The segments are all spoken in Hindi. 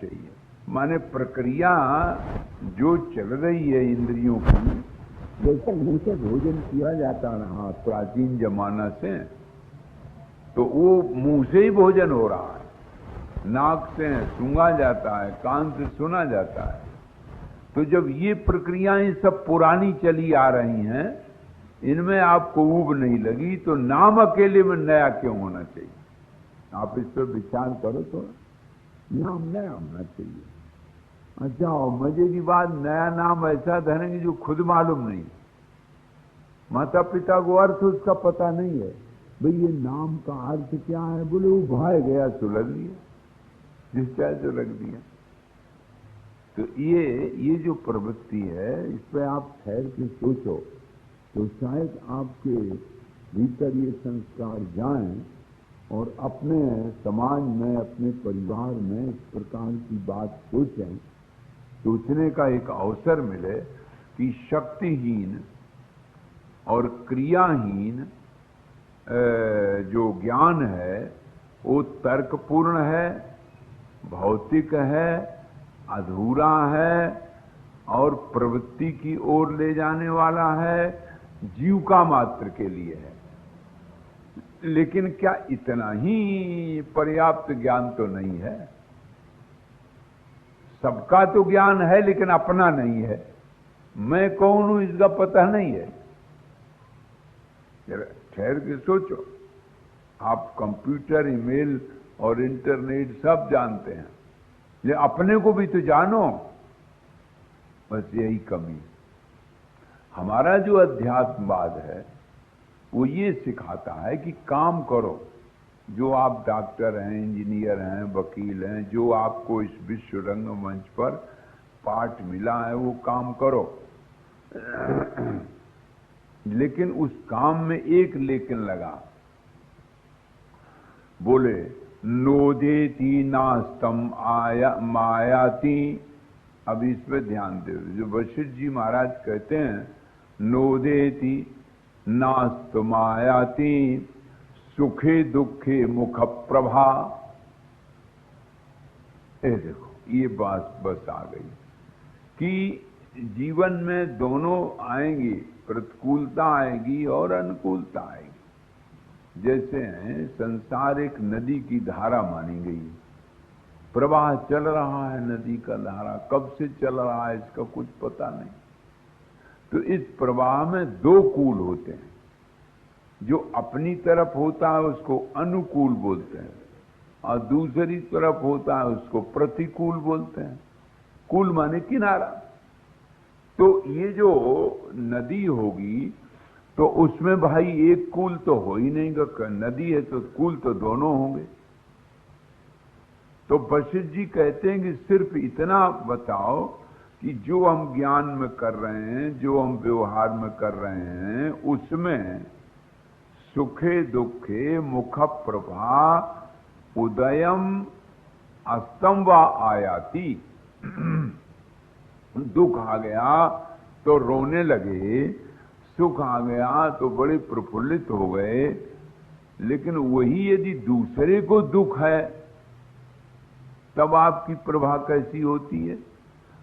चाहिए। माने प्रक्रिया जो चल रही है इंद्रियों की, जैसे मुंह से भोजन किया जाता रहा प्राचीन जमाना से, तो वो मुंह से ही भोजन हो रहा है, नाक से सूंघा जाता है, कान से सुना जाता है। तो जब ये प्रक्रियाएं सब पुरानी चली आ रही हैं, इनमें आपको ऊब नहीं लगी, तो नाम अकेले में नया क्यों होना चाहिए? आप इस पर विचार करो तो, नाम नया होना चाहिए। अच्छा, और मजे की बात, नया नाम ऐसा धरेंगे जो खुद मालूम नहीं, माता पिता को अर्थ उसका पता नहीं है। भाई ये नाम का अर्थ क्या है? बोले वो भाई गया सुलग लिया, जिस चाहे तो रख दिया। तो ये जो प्रवृत्ति है, इस पर आप ठहर के सोचो तो शायद आपके भीतर ये संस्कार जाएं और अपने समाज में, अपने परिवार में इस प्रकार की बात सोचें। सोचने का एक अवसर मिले कि शक्तिहीन और क्रियाहीन जो ज्ञान है वो तर्कपूर्ण है, भौतिक है, अधूरा है और प्रवृत्ति की ओर ले जाने वाला है, जीविका मात्र के लिए है। लेकिन क्या इतना ही पर्याप्त ज्ञान तो नहीं है? सबका तो ज्ञान है लेकिन अपना नहीं है। मैं कौन हूं इसका पता नहीं है। ठहर के सोचो, आप कंप्यूटर, ईमेल और इंटरनेट सब जानते हैं, ये अपने को भी तो जानो। बस यही कमी। हमारा जो अध्यात्मवाद है वो ये सिखाता है कि काम करो। जो आप डॉक्टर हैं, इंजीनियर हैं, वकील हैं, जो आपको इस विश्व रंगमंच पर पाठ मिला है वो काम करो। लेकिन उस काम में एक लेकिन लगा। बोले नोदेति नास्तम आया मायाति। अब इस पे ध्यान दो, जो वशिष्ठ जी महाराज कहते हैं नोदेति नास्त मायाति सुखे दुखे मुख प्रभा। देखो ये बात बस आ गई कि जीवन में दोनों आएंगी, प्रतिकूलता आएगी और अनुकूलता आएगी। जैसे संसार एक नदी की धारा मानी गई, प्रवाह चल रहा है नदी का धारा, कब से चल रहा है इसका कुछ पता नहीं। तो इस प्रवाह में दो कूल होते हैं। जो अपनी तरफ होता है उसको अनुकूल बोलते हैं और दूसरी तरफ होता है उसको प्रतिकूल बोलते हैं। कूल माने किनारा। तो ये जो नदी होगी तो उसमें भाई एक कूल तो हो ही नहीं, नदी है तो कूल तो दोनों होंगे। तो वशिष्ठ जी कहते हैं कि सिर्फ इतना बताओ कि जो हम ज्ञान में कर रहे हैं, जो हम व्यवहार में कर रहे हैं, उसमें सुखे दुखे मुख प्रभा उदयम अस्तम व आयाति। दुख आ गया तो रोने लगे, सुख आ गया तो बड़े प्रफुल्लित हो गए। लेकिन वही यदि दूसरे को दुख है तब आपकी प्रभा कैसी होती है?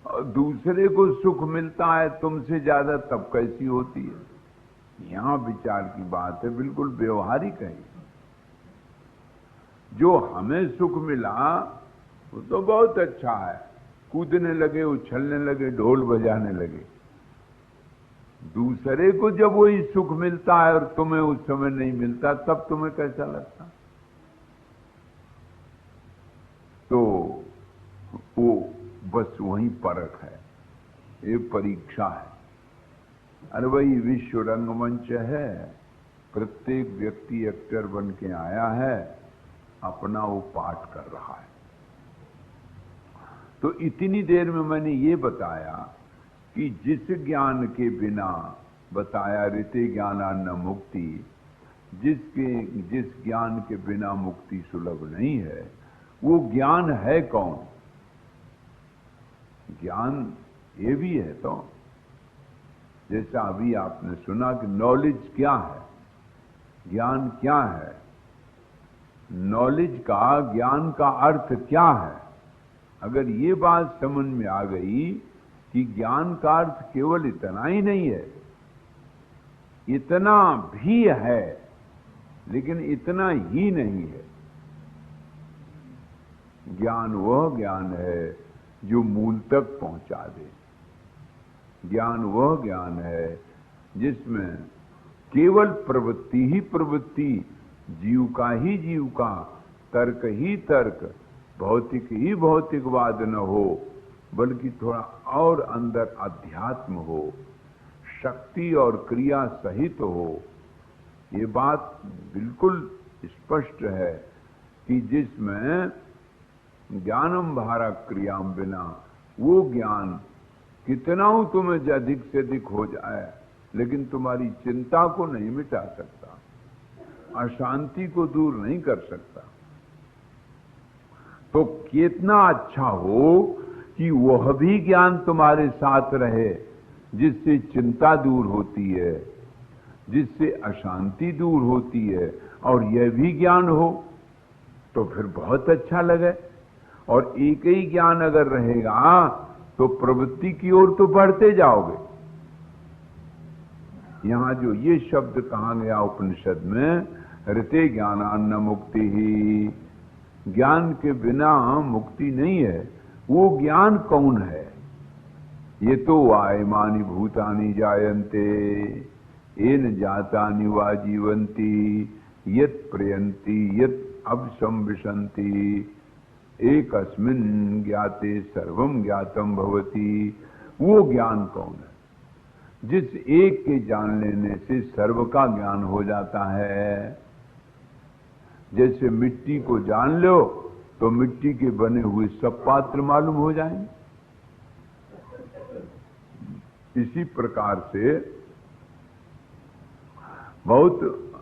और दूसरे को सुख मिलता है तुमसे ज्यादा तब कैसी होती है? यहां विचार की बात है, बिल्कुल व्यवहारिक है। जो हमें सुख मिला वो तो बहुत अच्छा है, कूदने लगे, उछलने लगे, ढोल बजाने लगे। दूसरे को जब वही सुख मिलता है और तुम्हें उस समय नहीं मिलता, तब तुम्हें कैसा लगता? तो वो बस वही परख है, ये परीक्षा है। अरे वही विश्व रंगमंच है, प्रत्येक व्यक्ति एक्टर बन के आया है, अपना वो पाठ कर रहा है। तो इतनी देर में मैंने ये बताया कि जिस ज्ञान के बिना, बताया ऋते ज्ञानान्न मुक्ति, जिस ज्ञान के बिना मुक्ति सुलभ नहीं है, वो ज्ञान है कौन? ज्ञान ये भी है। तो जैसा अभी आपने सुना कि नॉलेज क्या है, ज्ञान क्या है, नॉलेज का, ज्ञान का अर्थ क्या है? अगर ये बात समझ में आ गई कि ज्ञान का अर्थ केवल इतना ही नहीं है, इतना भी है लेकिन इतना ही नहीं है। ज्ञान वह ज्ञान है जो मूल तक पहुंचा दे। ज्ञान वह ज्ञान है जिसमें केवल प्रवृत्ति ही प्रवृत्ति, जीव का ही जीव का, तर्क ही तर्क, भौतिक ही भौतिकवाद न हो, बल्कि थोड़ा और अंदर अध्यात्म हो, शक्ति और क्रिया सहित हो। ये बात बिल्कुल स्पष्ट है कि जिसमें ज्ञानम भारा क्रियाम बिना, वो ज्ञान कितना हो तुम्हें अधिक से अधिक हो जाए लेकिन तुम्हारी चिंता को नहीं मिटा सकता, अशांति को दूर नहीं कर सकता। तो कितना अच्छा हो कि वह भी ज्ञान तुम्हारे साथ रहे जिससे चिंता दूर होती है, जिससे अशांति दूर होती है, और यह भी ज्ञान हो तो फिर बहुत अच्छा लगे। और एक ही ज्ञान अगर रहेगा तो प्रवृत्ति की ओर तो बढ़ते जाओगे। यहां जो ये शब्द कहा गया उपनिषद में, ऋते ज्ञानान्न मुक्ति ही, ज्ञान के बिना मुक्ति नहीं है। वो ज्ञान कौन है? ये तो आयमानि भूतानि जायन्ते येन जातानि वा जीवन्ति यत् प्रयन्ति यत् अभिसंविशन्ति एकस्मिन् ज्ञाते सर्वं ज्ञातम भवति। वो ज्ञान कौन है? जिस एक के जान लेने से सर्व का ज्ञान हो जाता है। जैसे मिट्टी को जान लो तो मिट्टी के बने हुए सब पात्र मालूम हो जाएंगे। इसी प्रकार से बहुत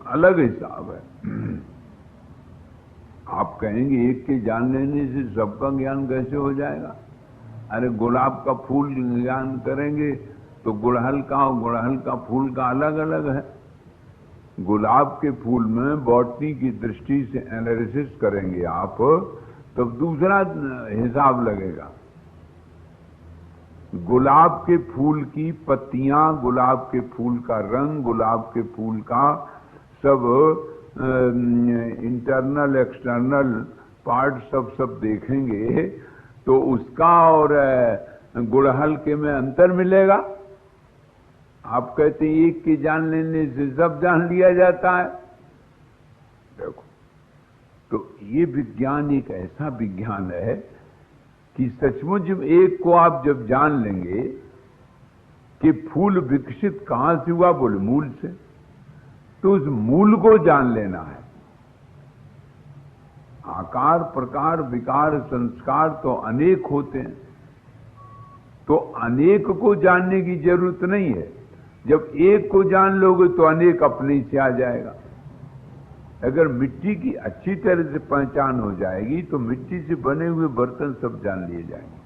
अलग हिसाब है। आप कहेंगे एक के जान लेने से सबका ज्ञान कैसे हो जाएगा? अरे गुलाब का फूल ज्ञान करेंगे तो गुड़हल का और गुड़हल का फूल का अलग अलग है। गुलाब के फूल में बॉटनी की दृष्टि से एनालिसिस करेंगे आप, तब दूसरा हिसाब लगेगा। गुलाब के फूल की पत्तियां, गुलाब के फूल का रंग, गुलाब के फूल का सब इंटरनल एक्सटर्नल पार्ट सब देखेंगे तो उसका और गुड़हल के में अंतर मिलेगा। आप कहते हैं एक के जान लेने से सब जान लिया जाता है। देखो, तो ये विज्ञान एक ऐसा विज्ञान है कि सचमुच एक को आप जब जान लेंगे कि फूल विकसित कहां से हुआ, बोले मूल से, तो उस मूल को जान लेना है। आकार प्रकार विकार संस्कार तो अनेक होते हैं, तो अनेक को जानने की जरूरत नहीं है। जब एक को जान लोगे तो अनेक अपने से आ जाएगा। अगर मिट्टी की अच्छी तरह से पहचान हो जाएगी तो मिट्टी से बने हुए बर्तन सब जान लिए जाएंगे।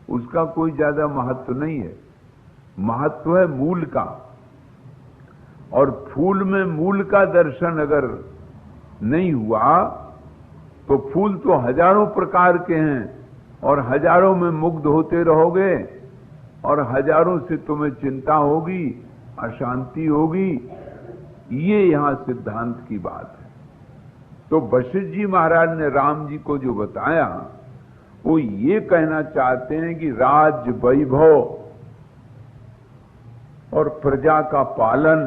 उसका कोई ज्यादा महत्व नहीं है। महत्व है मूल का। और फूल में मूल का दर्शन अगर नहीं हुआ तो फूल तो हजारों प्रकार के हैं और हजारों में मुग्ध होते रहोगे और हजारों से तुम्हें चिंता होगी, अशांति होगी। ये यहां सिद्धांत की बात है। तो वशिष्ठ जी महाराज ने राम जी को जो बताया वो ये कहना चाहते हैं कि राज्य वैभव और प्रजा का पालन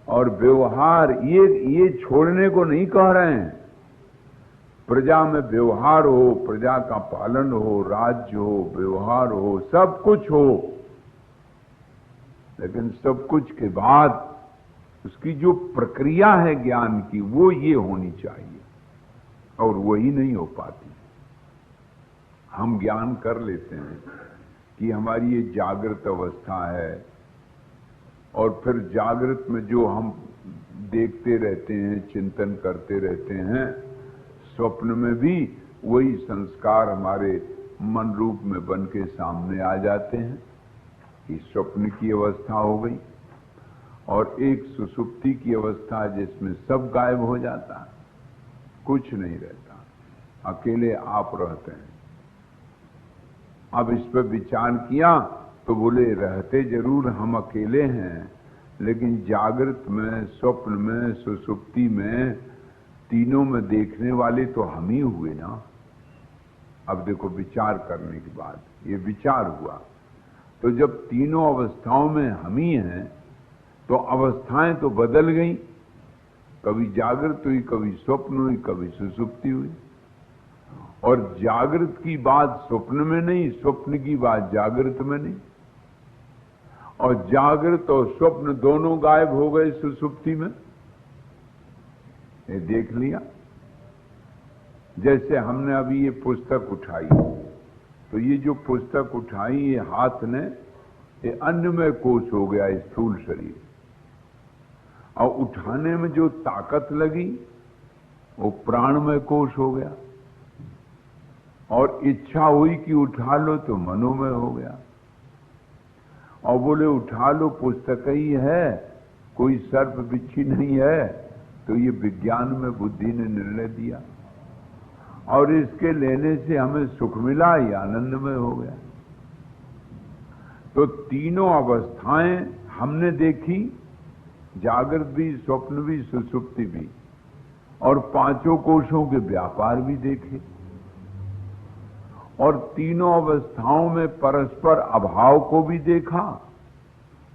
और व्यवहार ये छोड़ने को नहीं कह रहे हैं। प्रजा में व्यवहार हो, प्रजा का पालन हो, राज्य हो, व्यवहार हो, सब कुछ हो, लेकिन सब कुछ के बाद उसकी जो प्रक्रिया है ज्ञान की वो ये होनी चाहिए, और वही नहीं हो पाती। हम ज्ञान कर लेते हैं कि हमारी ये जागृत अवस्था है, और फिर जागृत में जो हम देखते रहते हैं, चिंतन करते रहते हैं, स्वप्न में भी वही संस्कार हमारे मन रूप में बन के सामने आ जाते हैं कि स्वप्न की अवस्था हो गई, और एक सुसुप्ति की अवस्था जिसमें सब गायब हो जाता है, कुछ नहीं रहता, अकेले आप रहते हैं। अब इस पर विचार किया तो बोले रहते जरूर हम अकेले हैं, लेकिन जागृत में, स्वप्न में, सुषुप्ति में, तीनों में देखने वाले तो हम ही हुए ना। अब देखो विचार करने के बाद ये विचार हुआ, तो जब तीनों अवस्थाओं में हम ही हैं तो अवस्थाएं तो बदल गई, कभी जागृत हुई, कभी स्वप्न हुई, कभी सुषुप्ति हुई। और जागृत की बात स्वप्न में नहीं, स्वप्न की बात जागृत में नहीं, और जागृत और स्वप्न दोनों गायब हो गए सुषुप्ति में। ये देख लिया। जैसे हमने अभी ये पुस्तक उठाई, तो ये जो पुस्तक उठाई ये हाथ ने, ये अन्नमय कोश हो गया स्थूल शरीर, और उठाने में जो ताकत लगी वो प्राणमय कोश हो गया, और इच्छा हुई कि उठा लो तो मनोमय हो गया। और बोले उठा लो, पुस्तक ही है, कोई सर्प बिच्छी नहीं है, तो ये विज्ञान में बुद्धि ने निर्णय दिया, और इसके लेने से हमें सुख मिला, ये आनंदमय हो गया। तो तीनों अवस्थाएं हमने देखी, जागृत भी, स्वप्न भी, सुषुप्ति भी, और पांचों कोशों के व्यापार भी देखे, और तीनों अवस्थाओं में परस्पर अभाव को भी देखा।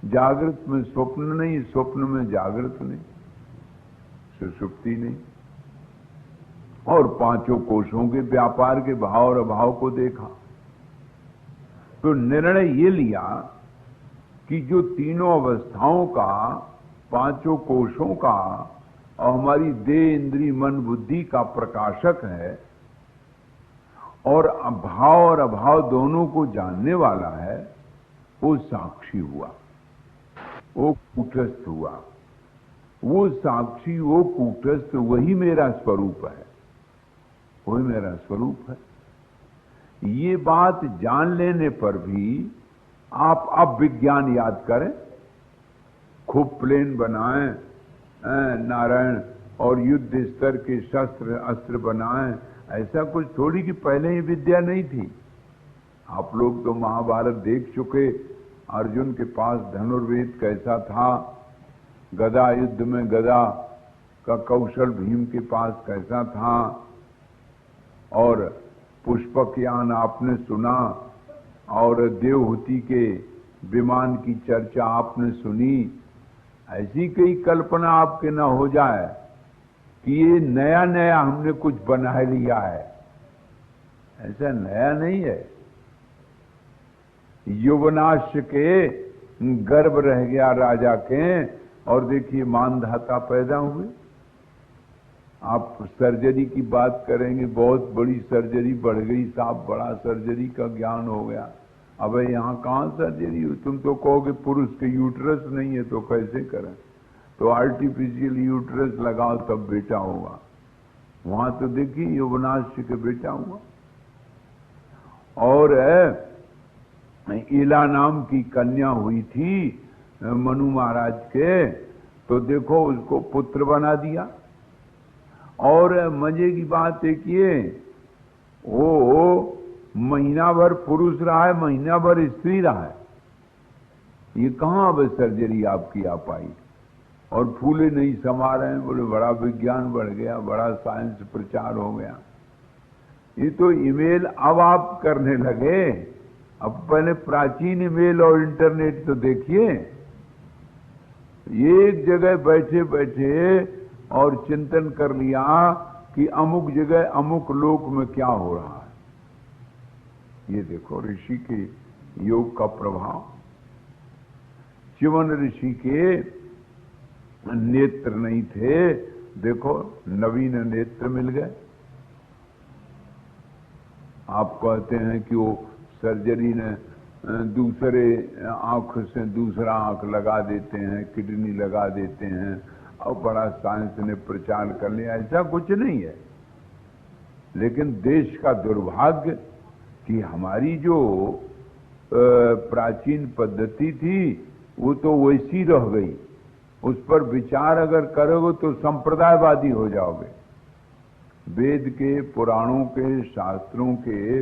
जागृत में स्वप्न नहीं, स्वप्न में जागृत नहीं, सुषुप्ति नहीं, और पांचों कोशों के व्यापार के भाव और अभाव को देखा। तो निर्णय ये लिया कि जो तीनों अवस्थाओं का, पांचों कोशों का और हमारी देह, इंद्री, मन, बुद्धि का प्रकाशक है, और भाव और अभाव दोनों को जानने वाला है, वो साक्षी हुआ, वो कूटस्थ हुआ। वो साक्षी, वो कूटस्थ, वही मेरा स्वरूप है, वही मेरा स्वरूप है। ये बात जान लेने पर भी आप अब विज्ञान याद करें, खूब प्लेन बनाएं, नारायण, और युद्ध स्तर के शस्त्र अस्त्र बनाएं, ऐसा कुछ थोड़ी कि पहले ही विद्या नहीं थी। आप लोग तो महाभारत देख चुके, अर्जुन के पास धनुर्वेद कैसा था, गदा युद्ध में गदा का कौशल भीम के पास कैसा था, और पुष्पक यान आपने सुना, और देवहूति के विमान की चर्चा आपने सुनी। ऐसी कई कल्पना आपके न हो जाए कि ये नया नया हमने कुछ बना लिया है, ऐसा नया नहीं है। यौवनाश्य के गर्भ रह गया राजा के, और देखिए मानधाता पैदा हुए। आप सर्जरी की बात करेंगे, बहुत बड़ी सर्जरी बढ़ गई साहब, बड़ा सर्जरी का ज्ञान हो गया। अबे यहाँ कहाँ सर्जरी हो, तुम तो कहोगे पुरुष के यूट्रस नहीं है तो कैसे करें, तो आर्टिफिशियल यूट्रस लगाओ तब बेटा होगा। वहां तो देखिए यौवनाश्य के बेटा हुआ। और इला नाम की कन्या हुई थी मनु महाराज के, तो देखो उसको पुत्र बना दिया। और मजे की बात एक ये, वो महीना भर पुरुष रहा है, महीना भर स्त्री रहा है। ये कहाँ अब सर्जरी आपकी आ पाई, और फूले नहीं समा रहे हैं। बोले बड़ा विज्ञान बढ़ गया, बड़ा साइंस प्रचार हो गया। ये तो ईमेल अब आप करने लगे, अब पहले प्राचीन ईमेल और इंटरनेट तो देखिए। एक जगह बैठे बैठे और चिंतन कर लिया कि अमुक जगह अमुक लोक में क्या हो रहा है। ये देखो ऋषि के योग का प्रभाव। च्यवन ऋषि के नेत्र नहीं थे, देखो नवीन नेत्र मिल गए। आप कहते हैं कि वो सर्जरी ने दूसरे आंख से दूसरा आंख लगा देते हैं, किडनी लगा देते हैं, और बड़ा साइंस ने प्रचार कर लिया। ऐसा कुछ नहीं है। लेकिन देश का दुर्भाग्य कि हमारी जो प्राचीन पद्धति थी वो तो वैसी रह गई। उस पर विचार अगर करोगे तो संप्रदायवादी हो जाओगे। वेद के, पुराणों के, शास्त्रों के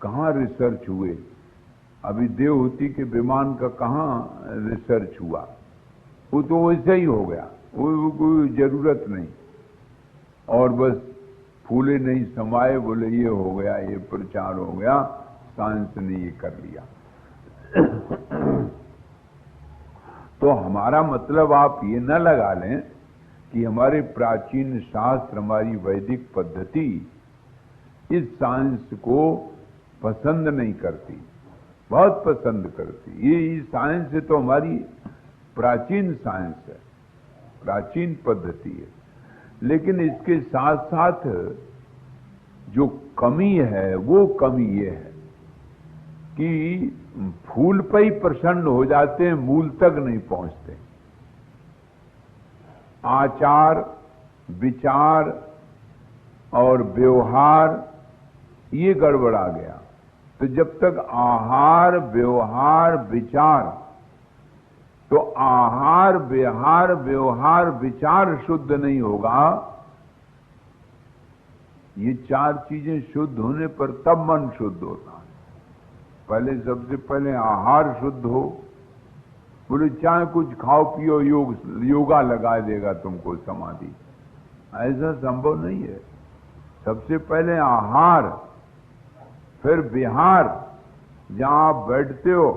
कहाँ रिसर्च हुए? अभी देवहूति के विमान का कहाँ रिसर्च हुआ? वो तो वैसे ही हो गया, वो कोई जरूरत नहीं। और बस फूले नहीं समाये, बोले ये हो गया, ये प्रचार हो गया, साइंस ने ये कर लिया। तो हमारा मतलब आप ये न लगा लें कि हमारे प्राचीन शास्त्र, हमारी वैदिक पद्धति इस साइंस को पसंद नहीं करती, बहुत पसंद करती। ये साइंस तो हमारी प्राचीन साइंस है, प्राचीन पद्धति है। लेकिन इसके साथ साथ जो कमी है, वो कमी ये है कि फूल पर ही प्रसन्न हो जाते हैं, मूल तक नहीं पहुंचते। आचार, विचार और व्यवहार ये गड़बड़ा गया। तो जब तक आहार, व्यवहार, विचार, तो आहार, विहार, व्यवहार, विचार शुद्ध नहीं होगा, ये चार चीजें शुद्ध होने पर तब मन शुद्ध होता है। पहले, सबसे पहले आहार शुद्ध हो। बोले चाहे कुछ खाओ पियो, योगा लगा देगा तुमको समाधि, ऐसा संभव नहीं है। सबसे पहले आहार, फिर विहार, जहां आप बैठते हो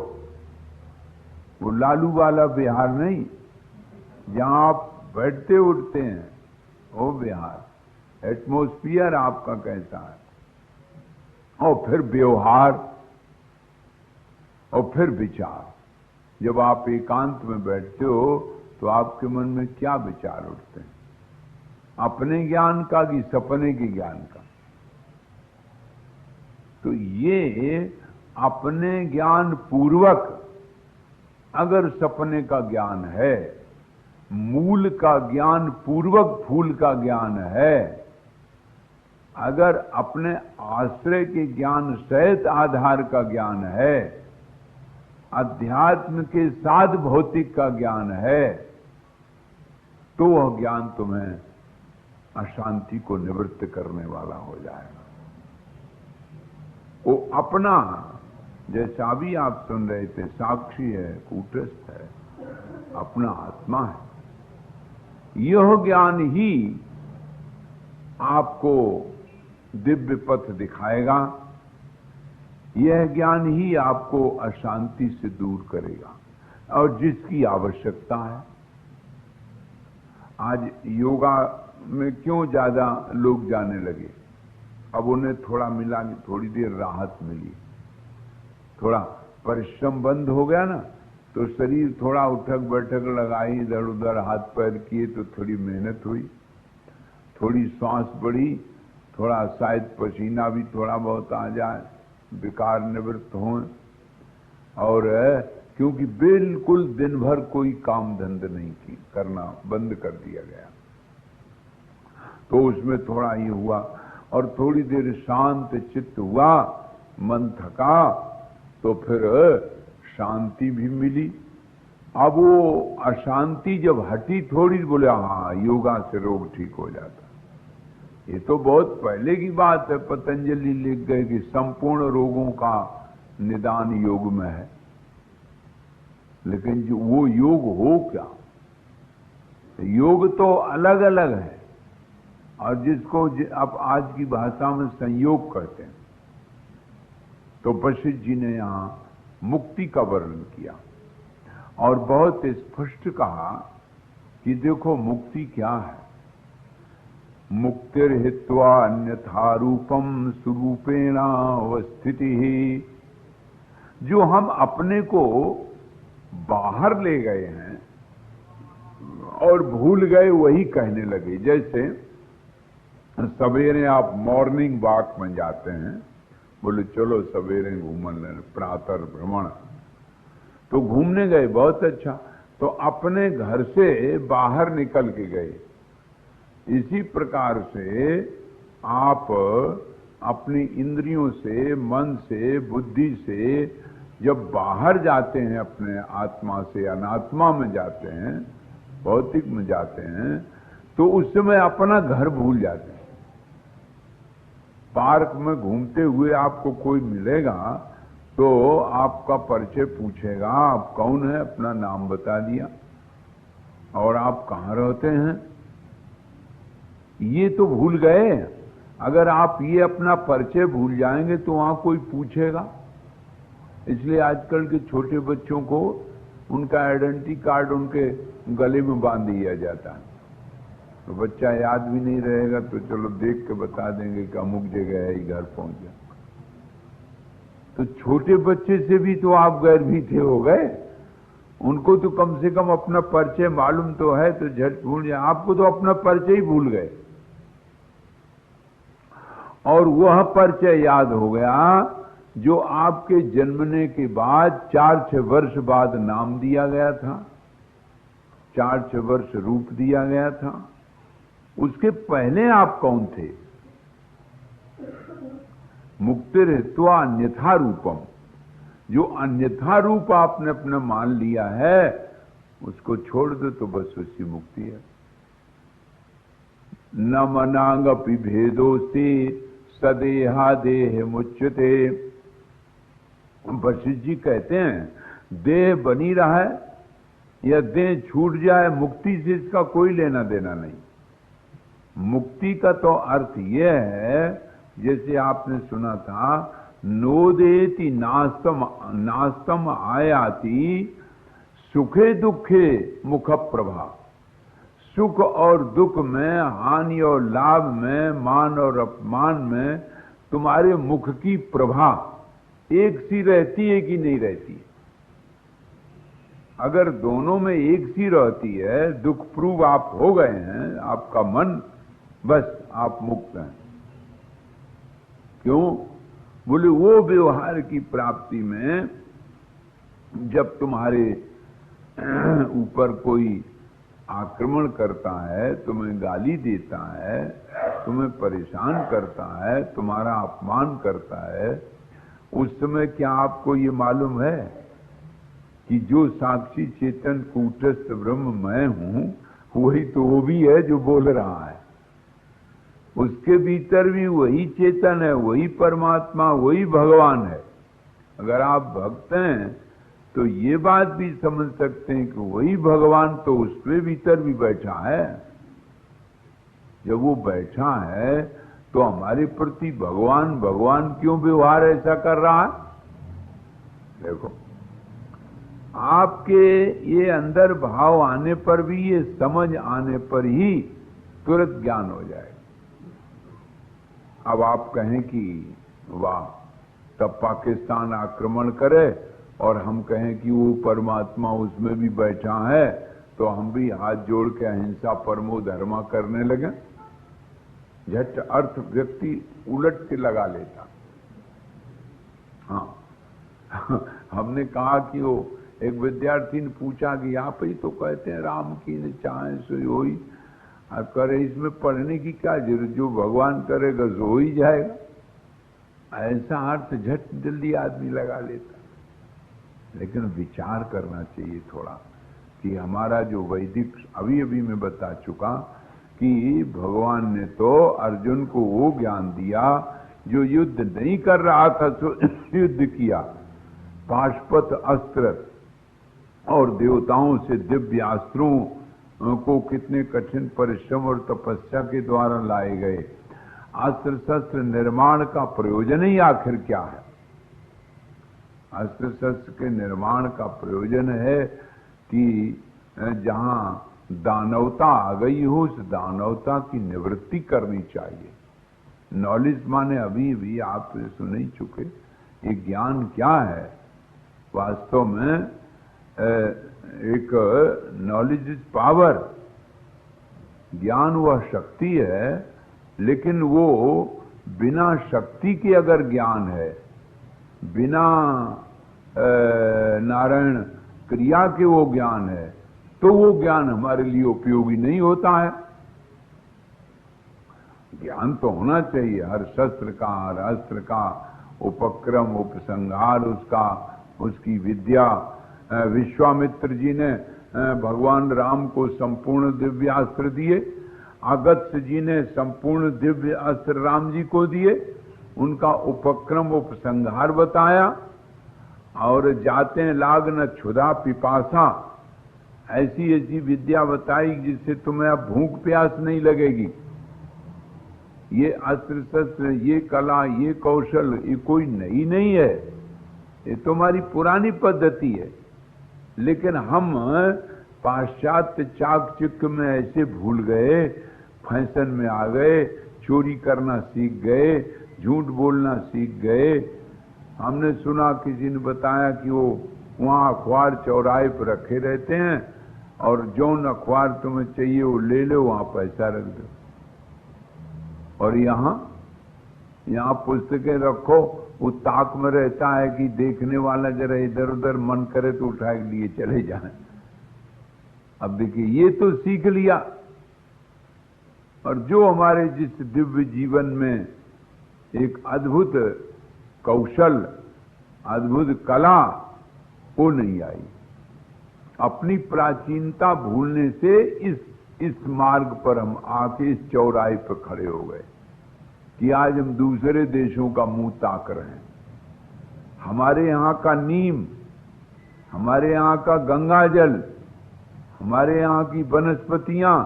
वो लालू वाला विहार नहीं, जहां आप बैठते उठते हैं वो विहार। एटमॉस्फियर आपका कैसा है। और फिर व्यवहार, और फिर विचार। जब आप एकांत में बैठते हो तो आपके मन में क्या विचार उठते हैं? अपने ज्ञान का कि सपने के ज्ञान का? तो ये अपने ज्ञान पूर्वक अगर सपने का ज्ञान है, मूल का ज्ञान पूर्वक फूल का ज्ञान है, अगर अपने आश्रय के ज्ञान सहित आधार का ज्ञान है, अध्यात्म के साथ भौतिक का ज्ञान है, तो वह ज्ञान तुम्हें अशांति को निवृत्त करने वाला हो जाएगा। वो अपना, जैसा अभी आप सुन रहे थे, साक्षी है, कूटस्थ है, अपना आत्मा है। यह ज्ञान ही आपको दिव्य पथ दिखाएगा, यह ज्ञान ही आपको अशांति से दूर करेगा, और जिसकी आवश्यकता है। आज योगा में क्यों ज्यादा लोग जाने लगे? अब उन्हें थोड़ा मिला, थोड़ी देर राहत मिली, थोड़ा परिश्रम बंद हो गया ना, तो शरीर थोड़ा उठक बैठक लगाई, इधर उधर हाथ पैर किए, तो थोड़ी मेहनत हुई, थोड़ी सांस बढ़ी, थोड़ा शायद पसीना भी थोड़ा बहुत आ जाए, विकार निवृत्त हों। और क्योंकि बिल्कुल दिन भर कोई काम धंधा नहीं करना बंद कर दिया गया, तो उसमें थोड़ा ये हुआ। और थोड़ी देर शांत चित्त हुआ, मन थका, तो फिर शांति भी मिली। अब वो अशांति जब हटी थोड़ी, बोले हाँ योगा से रोग ठीक हो जाता। ये तो बहुत पहले की बात है, पतंजलि लिख गए कि संपूर्ण रोगों का निदान योग में है। लेकिन जो वो योग हो क्या? योग तो अलग अलग है, और जिसको आप आज की भाषा में संयोग करते हैं। तो वशिष्ठ जी ने यहां मुक्ति का वर्णन किया और बहुत स्पष्ट कहा कि देखो मुक्ति क्या है। मुक्तिर्हित्वा अन्यथा रूपम स्वरूपेणावस्थिति। जो हम अपने को बाहर ले गए हैं और भूल गए, वही कहने लगे। जैसे सवेरे आप मॉर्निंग वॉक में जाते हैं, बोले चलो सवेरे घूमन लें, प्रातः भ्रमण, तो घूमने गए, बहुत अच्छा, तो अपने घर से बाहर निकल के गए। इसी प्रकार से आप अपनी इंद्रियों से, मन से, बुद्धि से जब बाहर जाते हैं, अपने आत्मा से अनात्मा में जाते हैं, भौतिक में जाते हैं, तो उस समय अपना घर भूल जाते हैं। पार्क में घूमते हुए आपको कोई मिलेगा तो आपका परिचय पूछेगा, आप कौन है, अपना नाम बता दिया और आप कहाँ रहते हैं। ये तो भूल गए। अगर आप ये अपना परिचय भूल जाएंगे तो वहां कोई पूछेगा। इसलिए आजकल के छोटे बच्चों को उनका आइडेंटिटी कार्ड उनके गले में बांध दिया जाता है, तो बच्चा याद भी नहीं रहेगा, तो चलो देख के बता देंगे कि अमुक जगह है, घर पहुंच गया। तो छोटे बच्चे से भी तो आप गैरभीते हो गए। उनको तो कम से कम अपना परिचय मालूम तो है, तो झट भूल जाए। आपको तो अपना परिचय ही भूल गए। और वह परिचय याद हो गया जो आपके जन्मने के बाद 4-6 वर्ष बाद नाम दिया गया था, 4-6 वर्ष रूप दिया गया था। उसके पहले आप कौन थे? मुक्तिर्हित्वा अन्यथा रूपम। जो अन्यथा रूप आपने अपने मान लिया है उसको छोड़ दो तो बस उसकी मुक्ति है। न मनांगपि भेदोस्ति सदेहा देह मुच्यते। वशिष्ठ जी कहते हैं देह बनी रहा है या देह छूट जाए, मुक्ति से इसका कोई लेना देना नहीं। मुक्ति का तो अर्थ यह है, जैसे आपने सुना था, नोदेति नास्तम आयाति सुखे दुखे मुख प्रभा। सुख और दुख में, हानि और लाभ में, मान और अपमान में तुम्हारे मुख की प्रभा एक सी रहती है कि नहीं रहती? अगर दोनों में एक सी रहती है, दुख प्रूव आप हो गए हैं, आपका मन, बस आप मुक्त हैं। क्यों? बोले वो व्यवहार की प्राप्ति में जब तुम्हारे ऊपर कोई आक्रमण करता है, तुम्हें गाली देता है, तुम्हें परेशान करता है, तुम्हारा अपमान करता है, उस समय क्या आपको ये मालूम है कि जो साक्षी चेतन कूटस्थ ब्रह्म मैं हूं, वही तो वो भी है जो बोल रहा है। उसके भीतर भी वही चेतन है, वही परमात्मा, वही भगवान है। अगर आप भक्त हैं तो ये बात भी समझ सकते हैं कि वही भगवान तो उसके भीतर भी बैठा है। जब वो बैठा है तो हमारे प्रति भगवान भगवान क्यों व्यवहार ऐसा कर रहा है? देखो, आपके ये अंदर भाव आने पर भी, ये समझ आने पर ही तुरंत ज्ञान हो जाएगा। अब आप कहें कि वाह, तब पाकिस्तान आक्रमण करे और हम कहें कि वो परमात्मा उसमें भी बैठा है, तो हम भी हाथ जोड़ के अहिंसा परमो धर्मा करने लगे। झट अर्थ व्यक्ति उलट के लगा लेता। हाँ हमने कहा कि वो एक विद्यार्थी ने पूछा कि आप ही तो कहते हैं राम की न चाहे सो होई, आप करे इसमें पढ़ने की क्या जरूरत, जो भगवान करेगा सो हो ही जाएगा। ऐसा अर्थ झट जल्दी आदमी लगा लेता। लेकिन विचार करना चाहिए थोड़ा कि हमारा जो वैदिक, अभी अभी मैं बता चुका कि भगवान ने तो अर्जुन को वो ज्ञान दिया जो युद्ध नहीं कर रहा था तो युद्ध किया, पाशुपत अस्त्र और देवताओं से दिव्य अस्त्रों को कितने कठिन परिश्रम और तपस्या के द्वारा लाए गए। अस्त्र शस्त्र निर्माण का प्रयोजन ही आखिर क्या है? अस्त्र शस्त्र के निर्माण का प्रयोजन है कि जहां दानवता आ गई हो, उस दानवता की निवृत्ति करनी चाहिए। नॉलेज माने अभी भी आप सुन ही चुके, ये ज्ञान क्या है? वास्तव में एक नॉलेज इज पावर। ज्ञान वह शक्ति है, लेकिन वो बिना शक्ति के अगर ज्ञान है, बिना नारायण क्रिया के वो ज्ञान है, तो वो ज्ञान हमारे लिए उपयोगी नहीं होता है। ज्ञान तो होना चाहिए, हर शस्त्र का, हर अस्त्र का उपक्रम, उपसंहार उसका, उसकी विद्या। विश्वामित्र जी ने भगवान राम को संपूर्ण दिव्य अस्त्र दिए, अगस्त्य जी ने संपूर्ण दिव्य अस्त्र राम जी को दिए, उनका उपक्रम उपसंहार बताया, और जाते लाग न क्षुधा पिपासा, ऐसी ऐसी विद्या बताई जिससे तुम्हें अब भूख प्यास नहीं लगेगी। ये अस्त्र शस्त्र, ये कला, ये कौशल, ये कोई नई नहीं है, ये तुम्हारी पुरानी पद्धति है। लेकिन हम पाश्चात्य चाकचक्य में ऐसे भूल गए, फैशन में आ गए, चोरी करना सीख गए, झूठ बोलना सीख गए। हमने सुना, किसी ने बताया कि वो वहां अखबार चौराहे पर रखे रहते हैं, और जौन अखबार तुम्हें चाहिए वो ले लो, वहां पैसा रख दो। और यहाँ पुस्तकें रखो, वो ताक में रहता है कि देखने वाला जरा इधर उधर मन करे तो उठा के लिए चले जाए। अब देखिए, ये तो सीख लिया, और जो हमारे जिस दिव्य जीवन में एक अद्भुत कौशल, अद्भुत कला, वो नहीं आई। अपनी प्राचीनता भूलने से इस मार्ग पर हम आके इस चौराहे पर खड़े हो गए कि आज हम दूसरे देशों का मुंह ताक रहे हैं। हमारे यहाँ का नीम, हमारे यहाँ का गंगा जल, हमारे यहाँ की वनस्पतियां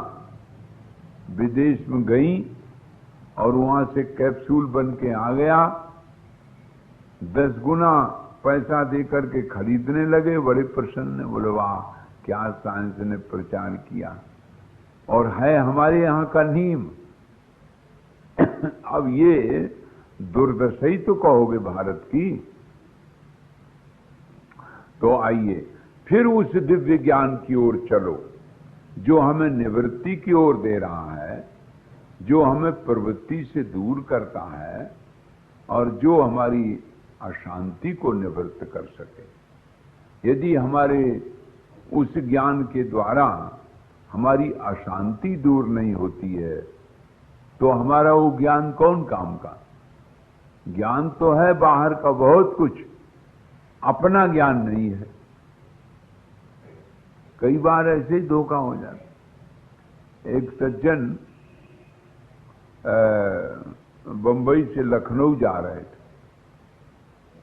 विदेश में गई, और वहां से कैप्सूल बन के आ गया, 10 गुना पैसा देकर के खरीदने लगे। बड़े प्रसन्न, बोले वाह क्या साइंस ने प्रचार किया, और है हमारे यहाँ का नीम। अब ये दुर्दशा ही तो कहोगे भारत की। तो आइए फिर उस दिव्य ज्ञान की ओर चलो, जो हमें निवृत्ति की ओर दे रहा है, जो हमें प्रवृत्ति से दूर करता है, और जो हमारी अशांति को निवृत्त कर सके। यदि हमारे उस ज्ञान के द्वारा हमारी अशांति दूर नहीं होती है, तो हमारा वो ज्ञान कौन काम का? ज्ञान तो है बाहर का बहुत कुछ, अपना ज्ञान नहीं है। कई बार ऐसे ही धोखा हो जाता। एक सज्जन बंबई से लखनऊ जा रहे थे,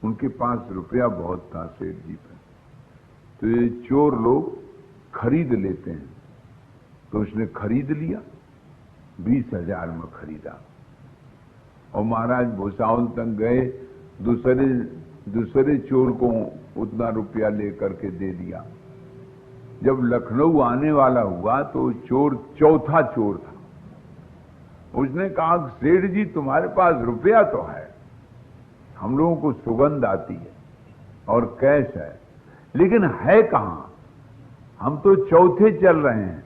उनके पास रुपया बहुत था सेठ जी पे, तो ये चोर लोग खरीद लेते हैं, तो उसने खरीद लिया, 20,000 में खरीदा, और महाराज भुसावल तक गए, दूसरे चोर को उतना रुपया लेकर के दे दिया। जब लखनऊ आने वाला हुआ तो चोर चौथा चोर था। उसने कहा, सेठ जी तुम्हारे पास रुपया तो है, हम लोगों को सुगंध आती है और कैश है, लेकिन है कहां? हम तो चौथे चल रहे हैं।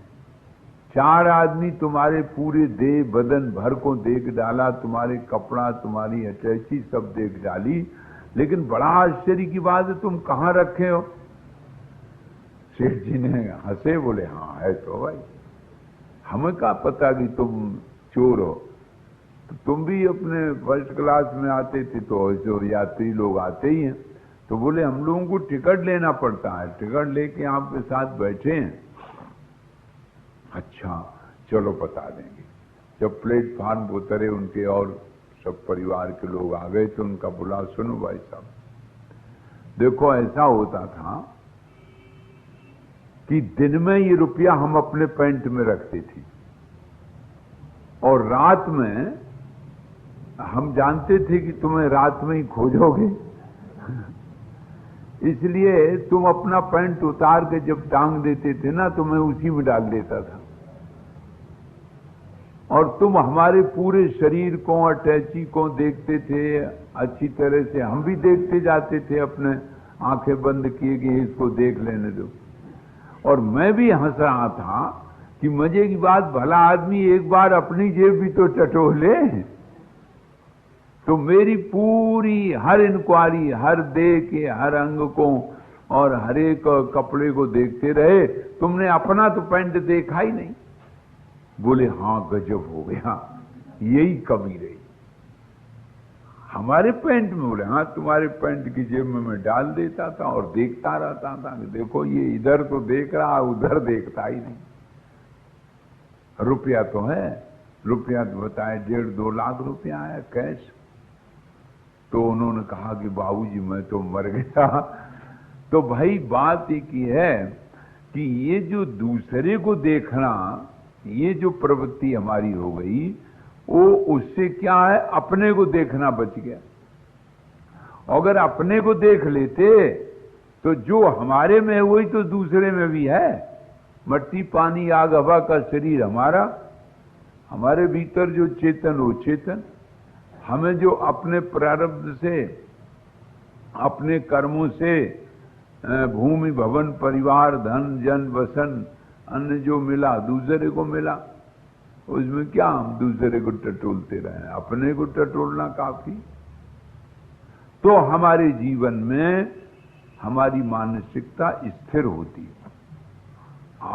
4 आदमी तुम्हारे पूरे देह बदन भर को देख डाला, तुम्हारे कपड़ा, तुम्हारी अटैची सब देख डाली, लेकिन बड़ा आश्चर्य की बात है, तुम कहां रखे हो? सेठ जी ने हंसे, बोले हाँ है तो भाई, हमें क्या पता कि तुम चोर हो, तो तुम भी अपने फर्स्ट क्लास में आते थे, तो जो यात्री लोग आते ही हैं। तो बोले हम लोगों को टिकट लेना पड़ता है, टिकट लेके आपके साथ बैठे हैं। अच्छा चलो बता देंगे। जब प्लेटफार्म उतरे उनके और सब परिवार के लोग आ गए, तो उनका बुला, सुनो भाई साहब, देखो ऐसा होता था कि दिन में ये रुपया हम अपने पैंट में रखते थे, और रात में हम जानते थे कि तुम्हें रात में ही खोजोगे, इसलिए तुम अपना पैंट उतार के जब टांग देते थे ना, तो मैं उसी में डाल देता था, और तुम हमारे पूरे शरीर को, अटैची को देखते थे अच्छी तरह से, हम भी देखते जाते थे, अपने आंखें बंद किए कि इसको देख लेने दो। और मैं भी हंस रहा था कि मजे की बात, भला आदमी एक बार अपनी जेब भी तो टटोले। तो मेरी पूरी हर इंक्वायरी, हर देह के हर अंग को और हर एक कपड़े को देखते रहे, तुमने अपना तो पैंट देखा ही नहीं। बोले हाँ गजब हो गया, यही कमी रही हमारे पैंट में। बोले हाँ तुम्हारे पैंट की जेब में मैं डाल देता था और देखता रहता था कि देखो ये इधर तो देख रहा, उधर देखता ही नहीं। रुपया तो है, रुपया तो बताए 1.5-2 लाख रुपया आया कैश। तो उन्होंने कहा कि बाबूजी मैं तो मर गया। तो भाई बात एक ही है कि ये जो दूसरे को देखना, ये जो प्रवृत्ति हमारी हो गई, वो उससे क्या है, अपने को देखना बच गया। अगर अपने को देख लेते तो जो हमारे में है वही तो दूसरे में भी है। मट्टी पानी आग हवा का शरीर हमारा, हमारे भीतर जो चेतन वो चेतन। हमें जो अपने प्रारब्ध से, अपने कर्मों से भूमि भवन परिवार धन जन वसन अन्य जो मिला दूसरे को मिला, उसमें क्या हम दूसरे को टटोलते रहे, अपने को टटोलना काफी। तो हमारे जीवन में हमारी मानसिकता स्थिर होती है।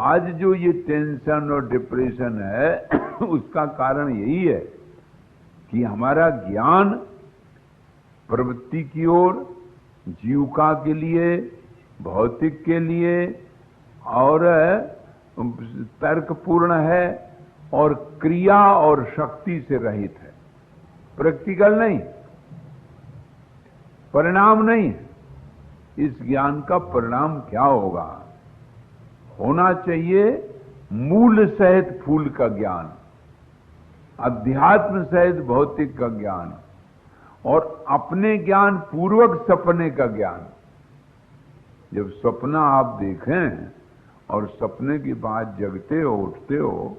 आज जो ये टेंशन और डिप्रेशन है उसका कारण यही है कि हमारा ज्ञान प्रवृत्ति की ओर, जीविका के लिए, भौतिक के लिए और तर्कपूर्ण है और क्रिया और शक्ति से रहित है, प्रैक्टिकल नहीं, परिणाम नहीं। इस ज्ञान का परिणाम क्या होगा? होना चाहिए मूल सहित फूल का ज्ञान, अध्यात्म सहित भौतिक का ज्ञान और अपने ज्ञान पूर्वक सपने का ज्ञान। जब सपना आप देखें और सपने के बाद जगते हो, उठते हो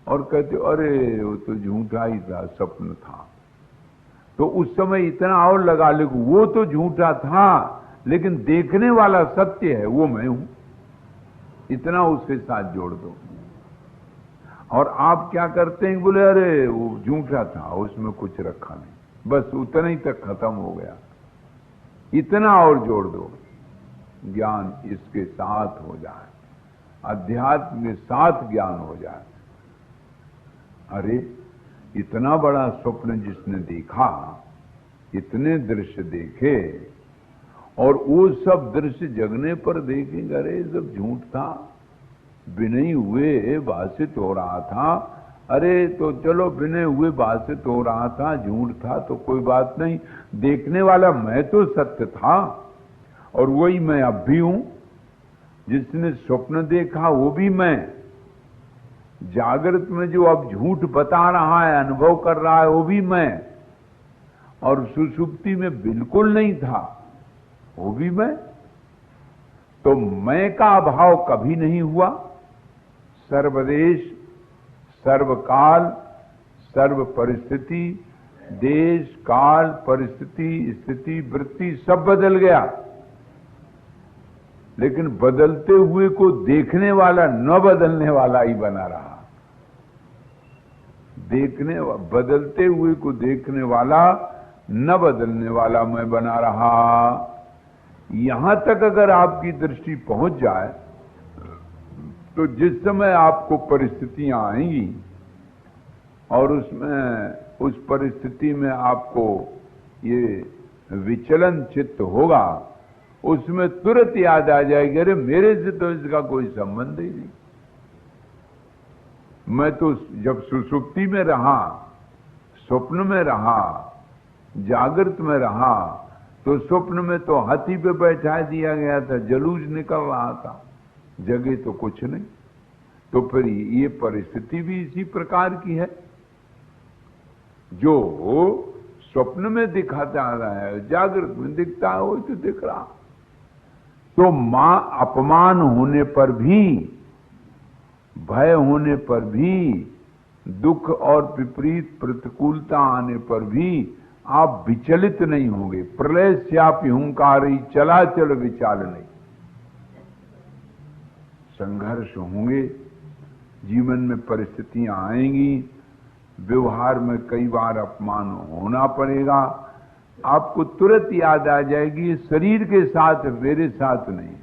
और कहते हो अरे वो तो झूठा ही था, सपना था, तो उस समय इतना और लगा लो वो तो झूठा था लेकिन देखने वाला सत्य है, वो मैं हूं, इतना उसके साथ जोड़ दो। और आप क्या करते हैं, बोले अरे वो झूठा था, उसमें कुछ रखा नहीं, बस उतना ही तक खत्म हो गया। इतना और जोड़ दो, ज्ञान इसके साथ हो जाए, अध्यात्म के साथ ज्ञान हो जाए। अरे इतना बड़ा स्वप्न जिसने देखा, इतने दृश्य देखे और वो सब दृश्य जगने पर देखेंगे अरे सब झूठ था, बिने हुए भाषित हो रहा था। अरे तो चलो बिने हुए भाषित हो रहा था, झूठ था तो कोई बात नहीं, देखने वाला मैं तो सत्य था और वही मैं अब भी हूं। जिसने स्वप्न देखा वो भी मैं, जागृत में जो अब झूठ बता रहा है, अनुभव कर रहा है, वो भी मैं, और सुषुप्ति में बिल्कुल नहीं था, वो भी मैं। तो मैं का अभाव कभी नहीं हुआ। सर्वदेश, सर्वकाल, सर्व परिस्थिति, देश काल परिस्थिति स्थिति वृत्ति सब बदल गया, लेकिन बदलते हुए को देखने वाला न बदलने वाला ही बना रहा। बदलते हुए को देखने वाला न बदलने वाला मैं बना रहा। यहां तक अगर आपकी दृष्टि पहुंच जाए तो जिस समय आपको परिस्थितियां आएंगी और उसमें उस परिस्थिति में आपको ये विचलन चित्त होगा, उसमें तुरंत याद आ जाएगी अरे मेरे से तो इसका कोई संबंध ही नहीं। मैं तो जब सुषुप्ति में रहा, स्वप्न में रहा, जागृत में रहा, तो स्वप्न में तो हाथी पे बैठा दिया गया था, जलूस निकल रहा था, जगह तो कुछ नहीं। तो फिर ये परिस्थिति भी इसी प्रकार की है, जो स्वप्न में दिखाता आ रहा है जागृत में दिखता है, वो तो दिख रहा। तो मां अपमान होने पर भी, भय होने पर भी, दुख और विपरीत प्रतिकूलता आने पर भी आप विचलित नहीं होंगे। प्रलय श्यापि हुंकारी चला चल विचाल नहीं। संघर्ष होंगे, जीवन में परिस्थितियां आएंगी, व्यवहार में कई बार अपमान होना पड़ेगा। आपको तुरंत याद आ जाएगी शरीर के साथ, मेरे साथ नहीं,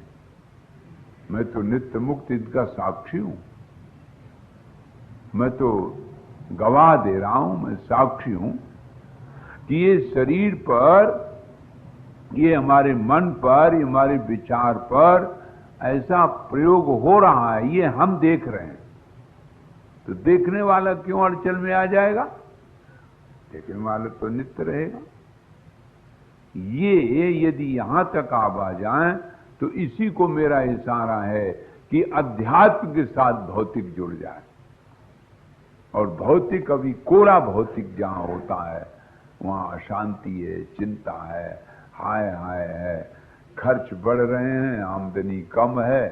मैं तो नित्य मुक्त इसका साक्षी हूं, मैं तो गवाह दे रहा हूं, मैं साक्षी हूं कि ये शरीर पर, ये हमारे मन पर, ये हमारे विचार पर ऐसा प्रयोग हो रहा है, ये हम देख रहे हैं। तो देखने वाला क्यों अड़चन में आ जाएगा? देखने वाला तो नित्य रहेगा। ये यदि यहां तक आप आ जाएं तो इसी को मेरा इशारा है कि अध्यात्म के साथ भौतिक जुड़ जाए। और भौतिक अभी कोरा भौतिक जहां होता है वहां अशांति है, चिंता है, हाय हाय है, खर्च बढ़ रहे हैं, आमदनी कम है,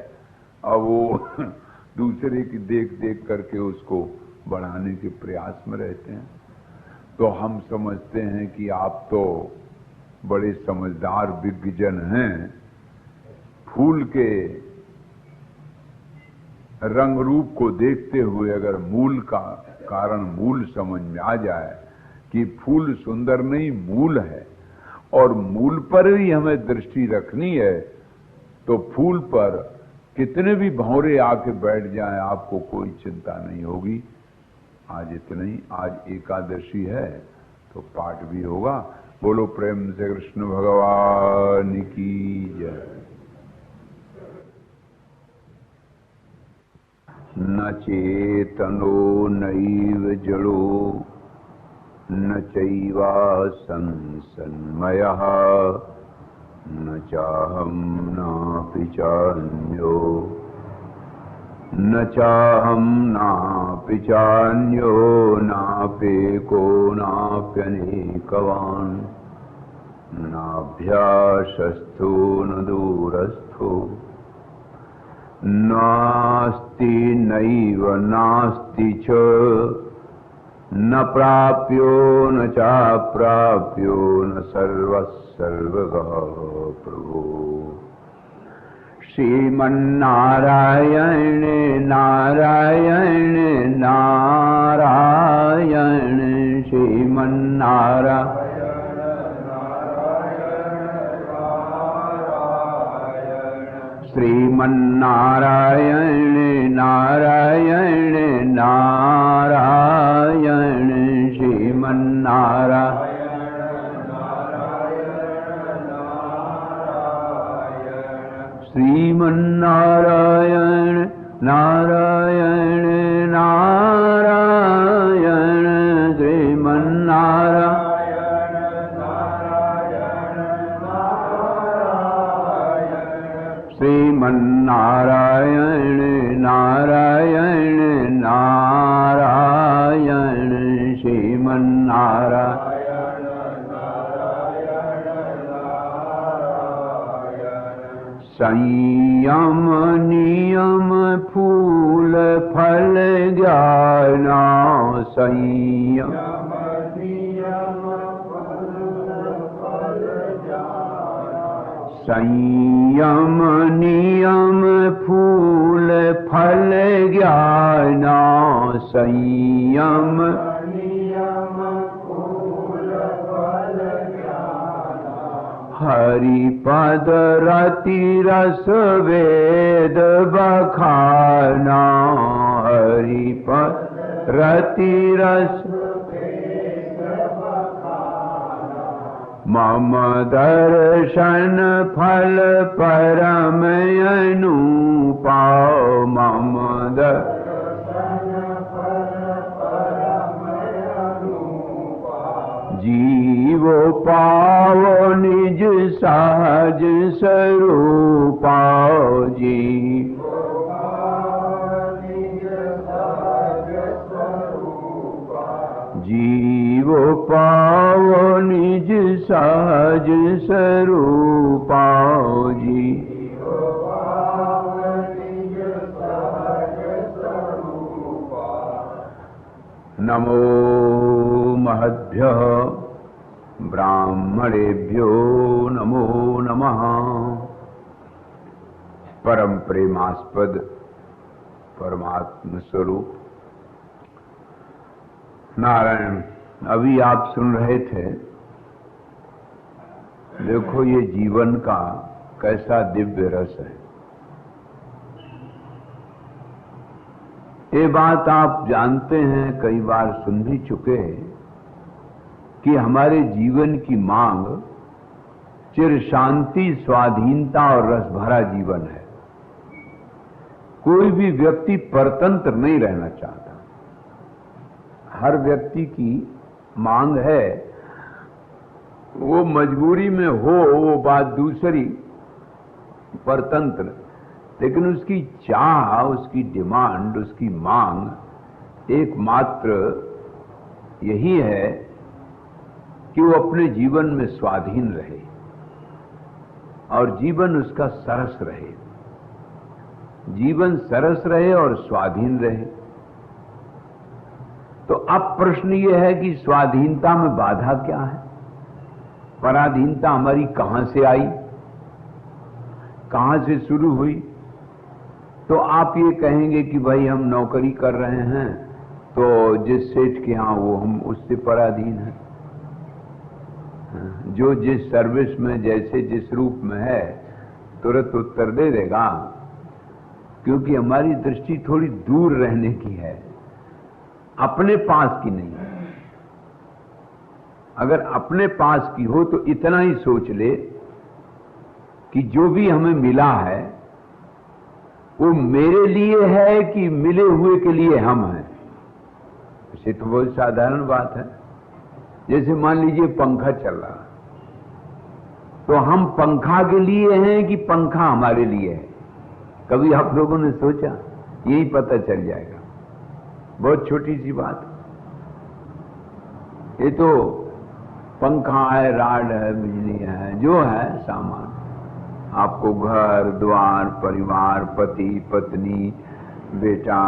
अब वो दूसरे की देख देख करके उसको बढ़ाने के प्रयास में रहते हैं। तो हम समझते हैं कि आप तो बड़े समझदार विज्ञजन हैं, फूल के रंग रूप को देखते हुए अगर मूल का कारण मूल समझ में आ जाए कि फूल सुंदर नहीं मूल है और मूल पर ही हमें दृष्टि रखनी है, तो फूल पर कितने भी भंवरे आके बैठ जाएं आपको कोई चिंता नहीं होगी। आज इतना ही, आज एकादशी है तो पाठ भी होगा। बोलो प्रेम से कृष्ण भगवान की जय। न चेतनो नैव जड़ो न चैवासं सन्मयः न चाहं नापि चान्यो न चाहं नापि चान्यो नापेको नाप्यनेकवान् नाभ्यासस्थो न दूरस्थो नास्ति नैव नास्ति च न प्राप्यो न चाप्राप्यो न सर्वः सर्वगः प्रभो। श्रीमन्नारायण नारायण नारायण श्रीमन्नारायण श्रीमन्नारायण नारायण नारायण श्रीमन्नारायण श्रीमन्नारायण नारायण नारायण श्रीमन्नारायण श्रीमन्नारायण नारायण नारायण श्रीमन्नारायण संयम नियम फूल फल ज्ञान संयम संयम नियम फूल फल ज्ञान संयम हरिपद रति रस वेद बखाना हरिपद रति रस मम दर्शन फल परम अनुपा मम जीवो पावो निज सहज स्वरूपा जीवो जीवो पावो निज सहज स्वरूपा जी नमो महद्भ्यः ब्राह्मणेभ्यो नमो नमः। परम प्रेमास्पद परमात्म स्वरूप नारायण, अभी आप सुन रहे थे, देखो ये जीवन का कैसा दिव्य रस है। ये बात आप जानते हैं, कई बार सुन भी चुके हैं कि हमारे जीवन की मांग चिर शांति, स्वाधीनता और रसभरा जीवन है। कोई भी व्यक्ति परतंत्र नहीं रहना चाहता। हर व्यक्ति की मांग है वो मजबूरी में हो वो बात दूसरी, परतंत्र, लेकिन उसकी चाह, उसकी डिमांड, उसकी मांग एकमात्र यही है कि वो अपने जीवन में स्वाधीन रहे और जीवन उसका सरस रहे, जीवन सरस रहे और स्वाधीन रहे। तो अब प्रश्न ये है कि स्वाधीनता में बाधा क्या है? पराधीनता हमारी कहां से आई, कहां से शुरू हुई? तो आप ये कहेंगे कि भाई हम नौकरी कर रहे हैं तो जिस सेठ के यहां वो हम उससे पराधीन हैं, जो जिस सर्विस में जैसे जिस रूप में है तुरंत उत्तर दे देगा, क्योंकि हमारी दृष्टि थोड़ी दूर रहने की है, अपने पास की नहीं है। अगर अपने पास की हो तो इतना ही सोच ले कि जो भी हमें मिला है वो मेरे लिए है कि मिले हुए के लिए हम हैं। इसे तो बहुत साधारण बात है। जैसे मान लीजिए पंखा चल रहा, तो हम पंखा के लिए हैं कि पंखा हमारे लिए है? कभी आप लोगों ने सोचा? यही पता चल जाएगा। बहुत छोटी सी बात। ये तो पंखा है, राड है, बिजली है, जो है सामान, आपको घर द्वार, परिवार, पति पत्नी, बेटा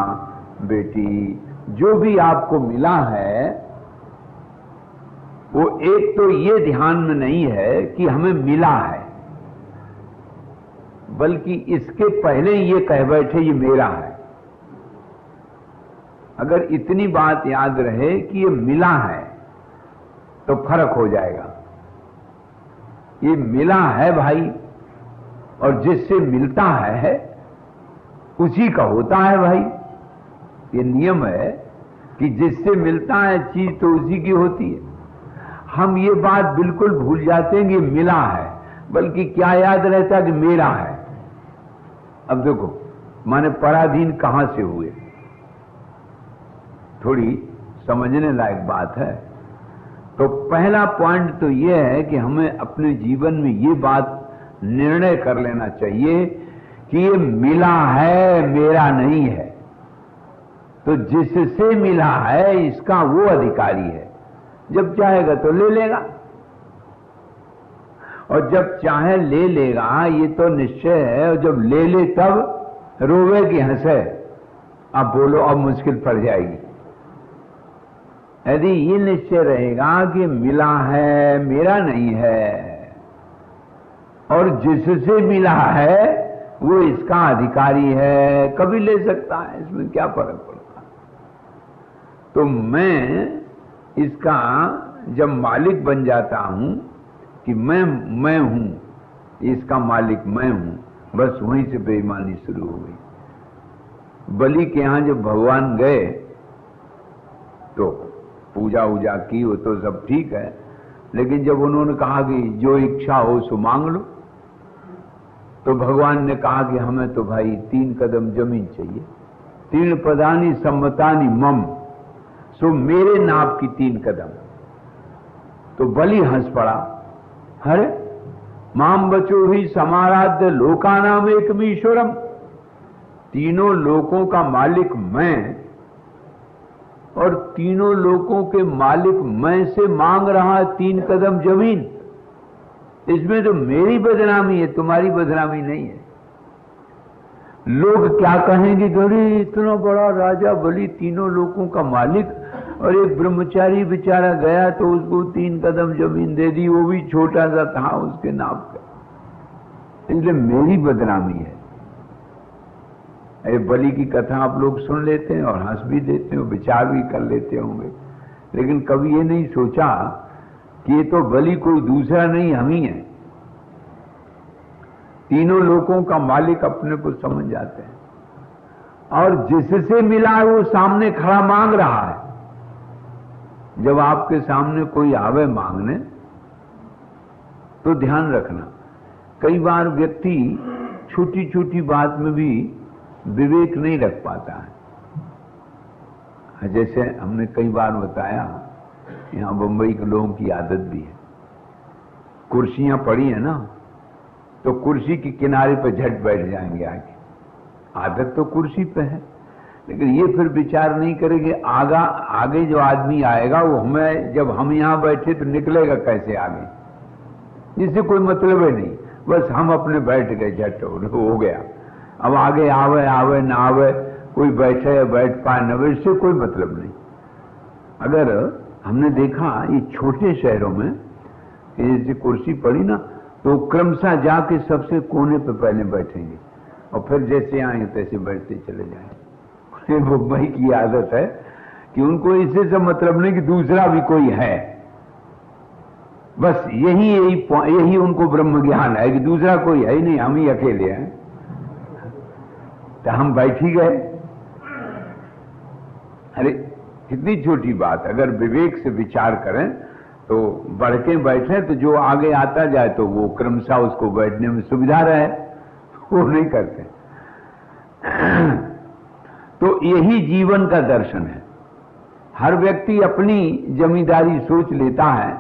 बेटी, जो भी आपको मिला है, वो एक तो ये ध्यान में नहीं है कि हमें मिला है, बल्कि इसके पहले ये कह बैठे ये मेरा है। अगर इतनी बात याद रहे कि ये मिला है तो फर्क हो जाएगा। ये मिला है भाई, और जिससे मिलता है उसी का होता है भाई। ये नियम है कि जिससे मिलता है चीज तो उसी की होती है। हम ये बात बिल्कुल भूल जाते हैं कि मिला है, बल्कि क्या याद रहता है कि मेरा है। अब देखो, माने पराधीन कहां से हुए, थोड़ी समझने लायक बात है। तो पहला पॉइंट तो यह है कि हमें अपने जीवन में ये बात निर्णय कर लेना चाहिए कि ये मिला है, मेरा नहीं है। तो जिससे मिला है इसका वो अधिकारी है। जब चाहेगा तो ले लेगा, और जब चाहे ले लेगा, ये तो निश्चय है। और जब ले ले तब रोवे कि हंसे। अब बोलो, अब मुश्किल पड़ जाएगी। यदि ये निश्चय रहेगा कि मिला है, मेरा नहीं है, और जिससे मिला है वो इसका अधिकारी है, कभी ले सकता है, इसमें क्या फर्क पड़ता। तो मैं इसका जब मालिक बन जाता हूं कि मैं हूं, इसका मालिक मैं हूं, बस वहीं से बेईमानी शुरू हो गई। बलि के यहां जब भगवान गए तो पूजा वूजा की, वो तो सब ठीक है, लेकिन जब उन्होंने कहा कि जो इच्छा हो सो मांग लो, तो भगवान ने कहा कि हमें तो भाई 3 कदम जमीन चाहिए। 3 पदानी सम्मतानी मम, सो मेरे नाप की 3 कदम। तो बलि हंस पड़ा, अरे माम बचो ही समाराध्य लोकानाम एकमीश्वरम, तीनों लोकों का मालिक मैं, और तीनों लोकों के मालिक मैं से मांग रहा 3 कदम जमीन। इसमें तो मेरी बदनामी है, तुम्हारी बदनामी नहीं है। लोग क्या कहेंगे, अरे इतना बड़ा राजा बलि, तीनों लोगों का मालिक, और एक ब्रह्मचारी बेचारा गया तो उसको 3 कदम जमीन दे दी, वो भी छोटा सा था उसके नाप का। इसलिए मेरी बदनामी है। ये बलि की कथा आप लोग सुन लेते हैं और हंस भी देते हैं, विचार भी कर लेते होंगे, लेकिन कभी ये नहीं सोचा कि ये तो बलि कोई दूसरा नहीं, हम ही है। तीनों लोगों का मालिक अपने को समझ जाते हैं, और जिससे मिला है वो सामने खड़ा मांग रहा है। जब आपके सामने कोई आवे मांगने तो ध्यान रखना, कई बार व्यक्ति छोटी छोटी बात में भी विवेक नहीं रख पाता है। जैसे हमने कई बार बताया, यहां बंबई के लोगों की आदत भी है, कुर्सियां पड़ी है ना, तो कुर्सी के किनारे पर झट बैठ जाएंगे आगे। आदत तो कुर्सी पे है, लेकिन ये फिर विचार नहीं करेंगे आगे जो आदमी आएगा वो हमें, जब हम यहां बैठे तो निकलेगा कैसे आगे, जिससे कोई मतलब ही नहीं, बस हम अपने बैठ गए, झट हो गया। अब आगे आवे ना आवे, कोई बैठे या बैठ पाए न, इससे कोई मतलब नहीं। अगर हमने देखा ये छोटे शहरों में कि जैसे कुर्सी पड़ी ना, तो क्रमशः जाके सबसे कोने पे पहले बैठेंगे और फिर जैसे आए तैसे बैठते चले जाएंगे। मुंबई की आदत है कि उनको इससे सब मतलब नहीं कि दूसरा भी कोई है, बस यही उनको ब्रह्म ज्ञान है कि दूसरा कोई है ही नहीं, हम ही अकेले हैं, तो हम बैठ ही गए। अरे कितनी छोटी बात, अगर विवेक से विचार करें तो बढ़ के बैठे तो जो आगे आता जाए तो वो क्रमशः उसको बैठने में सुविधा रहे, वो नहीं करते। तो यही जीवन का दर्शन है। हर व्यक्ति अपनी जमींदारी सोच लेता है।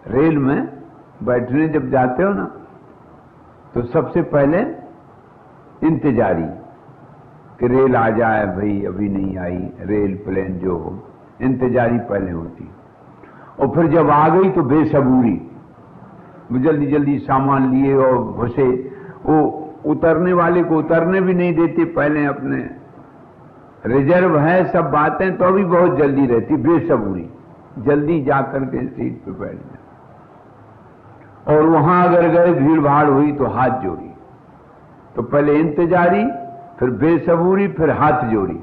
रेल में बैठने जब जाते हो ना, तो सबसे पहले इंतजारी कि रेल आ जाए, भाई अभी नहीं आई, रेल प्लेन जो हो, इंतजारी पहले होती। और फिर जब आ गई तो बेसबूरी, जल्दी जल्दी सामान लिए और घुसे। वो उतरने वाले को उतरने भी नहीं देते, पहले अपने रिजर्व है सब बातें, तो अभी बहुत जल्दी रहती, बेसबूरी, जल्दी जाकर के सीट पे बैठ जाए। और वहां अगर गए, भीड़ भाड़ हुई तो हाथ जोड़ी, तो पहले इंतजारी, फिर बेसबूरी, फिर हाथ जोड़ी,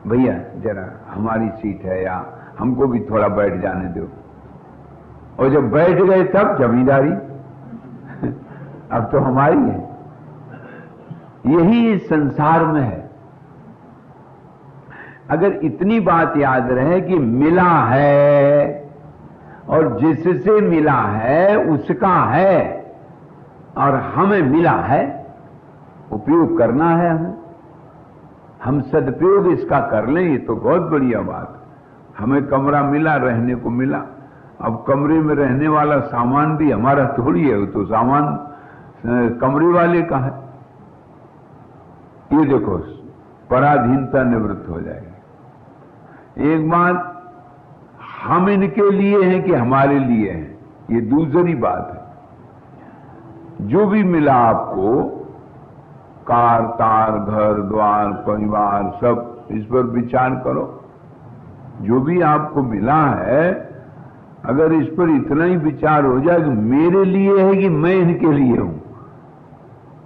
भैया जरा हमारी सीट है या हमको भी थोड़ा बैठ जाने दो। और जब बैठ गए तब जमींदारी अब तो हमारी है। यही इस संसार में है। अगर इतनी बात याद रहे कि मिला है और जिससे मिला है उसका है और हमें मिला है, उपयोग करना है हमें, हम सदुपयोग इसका कर लें, ये तो बहुत बढ़िया बात है। हमें कमरा मिला, रहने को मिला, अब कमरे में रहने वाला सामान भी हमारा थोड़ी है, वो तो सामान कमरे वाले का है। ये देखो, पराधीनता निवृत्त हो जाएगी। एक बात, हम इनके लिए हैं कि हमारे लिए हैं, ये दूसरी बात है। जो भी मिला आपको, कार, तार, घर द्वार, परिवार, सब, इस पर विचार करो। जो भी आपको मिला है, अगर इस पर इतना ही विचार हो जाए कि मेरे लिए है कि मैं इनके लिए हूं,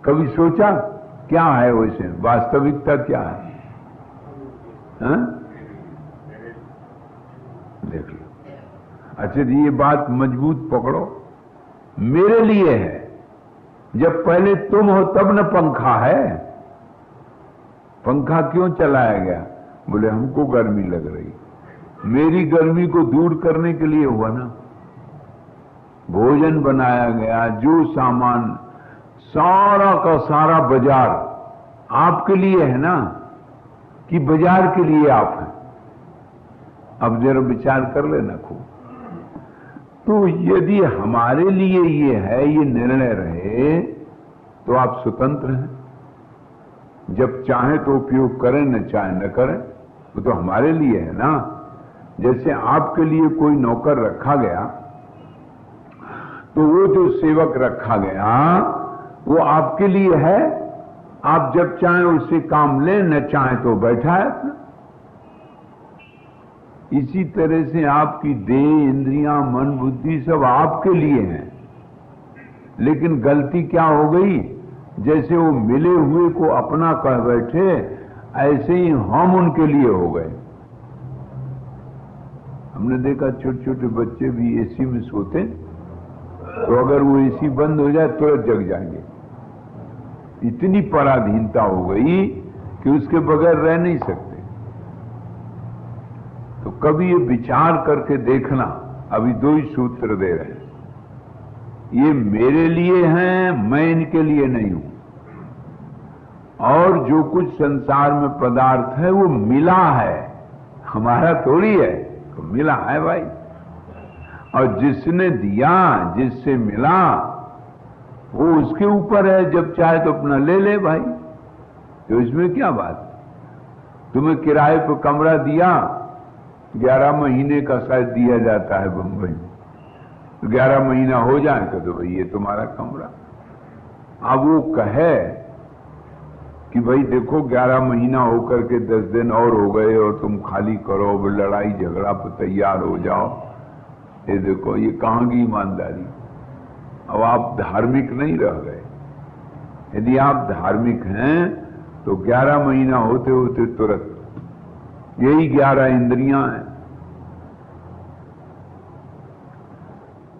कभी सोचा क्या है वैसे, वास्तविकता क्या है? देख लो। अच्छा जी, ये बात मजबूत पकड़ो, मेरे लिए है। जब पहले तुम हो तब न पंखा है। पंखा क्यों चलाया गया? बोले हमको गर्मी लग रही, मेरी गर्मी को दूर करने के लिए हुआ ना। भोजन बनाया गया, जो सामान, सारा का सारा बाजार आपके लिए है ना, कि बाजार के लिए आप हैं? अब जरा विचार कर लेना खूब। तो यदि हमारे लिए ये है, ये निर्णय रहे, तो आप स्वतंत्र हैं। जब चाहे तो उपयोग करें, न चाहे न करें, वो तो हमारे लिए है ना। जैसे आपके लिए कोई नौकर रखा गया, तो वो जो सेवक रखा गया वो आपके लिए है। आप जब चाहें उससे काम लें, न चाहे तो बैठा है अपना। इसी तरह से आपकी देह, इंद्रियां, मन, बुद्धि सब आपके लिए हैं। लेकिन गलती क्या हो गई, जैसे वो मिले हुए को अपना कह बैठे, ऐसे ही हम उनके लिए हो गए। हमने देखा छोटे छोटे बच्चे भी एसी में सोते, तो अगर वो एसी बंद हो जाए तुरंत जग जाएंगे। इतनी पराधीनता हो गई कि उसके बगैर रह नहीं सकते। तो कभी ये विचार करके देखना, अभी दो ही सूत्र दे रहे हैं, ये मेरे लिए हैं, मैं इनके लिए नहीं हूं। और जो कुछ संसार में पदार्थ है वो मिला है, हमारा थोड़ी है, तो मिला है भाई। और जिसने दिया, जिससे मिला, वो उसके ऊपर है, जब चाहे तो अपना ले ले भाई, तो इसमें क्या बात। तुम्हें किराए पर कमरा दिया, 11 महीने का शायद दिया जाता है बंबई में, तो 11 महीना हो जाएगा तो भाई ये तुम्हारा कमरा। अब वो कहे कि भाई देखो 11 महीना होकर के 10 दिन और हो गए और तुम खाली करो, लड़ाई झगड़ा पर तैयार हो जाओ, ये देखो ये कहां की ईमानदारी। अब आप धार्मिक नहीं रह गए। यदि आप धार्मिक हैं तो 11 महीना होते होते तुरंत, यही 11 इंद्रियां हैं।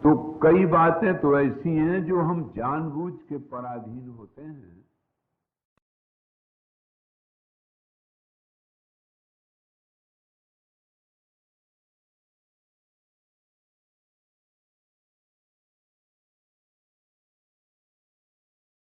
तो कई बातें तो ऐसी हैं जो हम जानबूझ के पराधीन होते हैं।